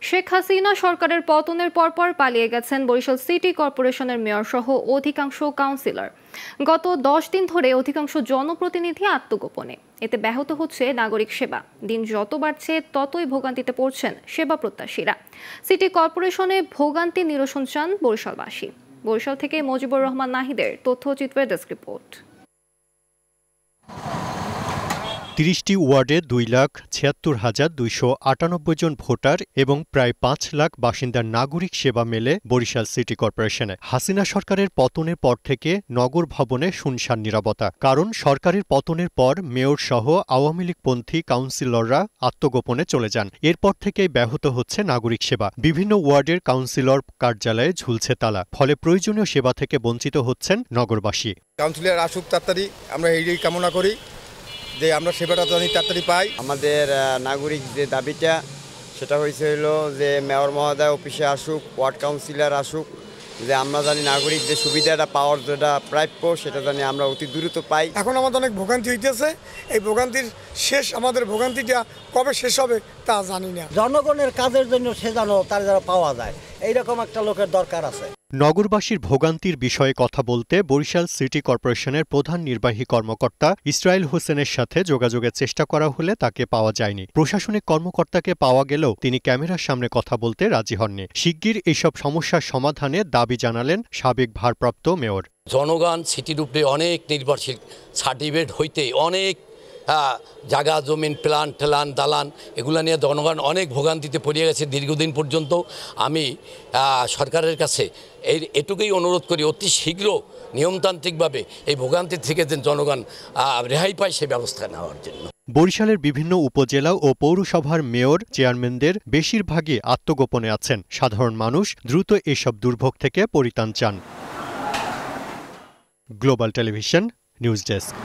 শেখ হাসিনা সরকারের পতনের পরপর পালিয়ে গেছেন বরিশাল সিটি কর্পোরেশনের মেয়র সহ অধিকাংশ কাউন্সিলর। গত 10 দিন ধরে অধিকাংশ জনপ্রতিনিধি আত্মগোপনে। এতে ব্যাহত হচ্ছে নাগরিক সেবা। দিন যত বাড়ছে ততই ভোগান্তিতে পড়ছেন সেবা প্রত্যাশীরা। সিটি কর্পোরেশনে ভোগান্তি নিরসন চান বরিশালবাসী। বরিশাল থেকে মজিবুর রহমান নাহিদের তথ্যচিত্রের ডেস্ক রিপোর্ট। ৩০টি ওয়ার্ডে ২,৭৬,২৯৮ জন ভোটার এবং প্রায় ৫ লাখ বাসিন্দার নাগরিক সেবা মেলে বরিশাল সিটি কর্পোরেশনে। হাসিনা সরকারের পতনের পর থেকে নগর ভবনে শুনশান নীরবতা। কারণ সরকারের পতনের পর মেয়র সহ আওয়ামী লীগপন্থী কাউন্সিলররা আত্মগোপনে চলে যান। এরপর থেকেই ব্যাহত হচ্ছে নাগরিক সেবা। বিভিন্ন ওয়ার্ডের কাউন্সিলর কার্যালয়ে ঝুলছে তালা। ফলে প্রয়োজনীয় সেবা থেকে বঞ্চিত হচ্ছেন নগরবাসী। কাউন্সিলর আসুক তাড়াতাড়ি, আমরা এই কামনা করি যে আমরা সেবাটা জানি তাড়াতাড়ি পাই। আমাদের নাগরিক যে দাবিটা সেটা হলো যে মেয়র মহোদয় অফিসে আসুক, ওয়ার্ড কাউন্সিলর আসুক, যে আমরা জানি নাগরিক যে সুবিধাটা পাওয়ার যেটা প্রাপ্য সেটা জানি আমরা অতি দ্রুত পাই। এখন আমাদের অনেক ভোগান্তি হইতেছে, এই ভোগান্তির শেষ, আমাদের ভোগান্তিটা কবে শেষ হবে তা জানি না। জনগণের কাজের জন্য সে যেন তার যারা পাওয়া যায় এইরকম একটা লোকের দরকার আছে। নগরবাসীর ভোগান্তির বিষয়ে কথা বলতে বরিশাল সিটি কর্পোরেশনের প্রধান নির্বাহী কর্মকর্তা ইসরাইল হোসেনের সাথে যোগাযোগের চেষ্টা করা হলে তাকে পাওয়া যায়নি। প্রশাসনিক কর্মকর্তাকে পাওয়া গেলেও তিনি ক্যামেরার সামনে কথা বলতে রাজি হননি। শিগগির এইসব সমস্যার সমাধানে দাবি জানালেন সাবেক ভারপ্রাপ্ত মেয়র। জনগণ সিটির উপরে অনেক নির্ভরশীল। সার্টিফিকেট হইতে অনেক জায়গা জমিন প্ল্যান টেলান দালান এগুলো নিয়ে জনগণ অনেক ভোগান্তিতে পড়ে গেছে দীর্ঘদিন পর্যন্ত। আমি সরকারের কাছে এটুকুই অনুরোধ করি, অতি শীঘ্র নিয়মতান্ত্রিকভাবে এই ভোগান্তি থেকে যেন জনগণ রেহাই পায় সে ব্যবস্থা নেওয়ার জন্য। বরিশালের বিভিন্ন উপজেলা ও পৌরসভার মেয়র চেয়ারম্যানদের বেশিরভাগই আত্মগোপনে আছেন। সাধারণ মানুষ দ্রুত এসব দুর্ভোগ থেকে পরিত্রাণ চান। Global television news desk.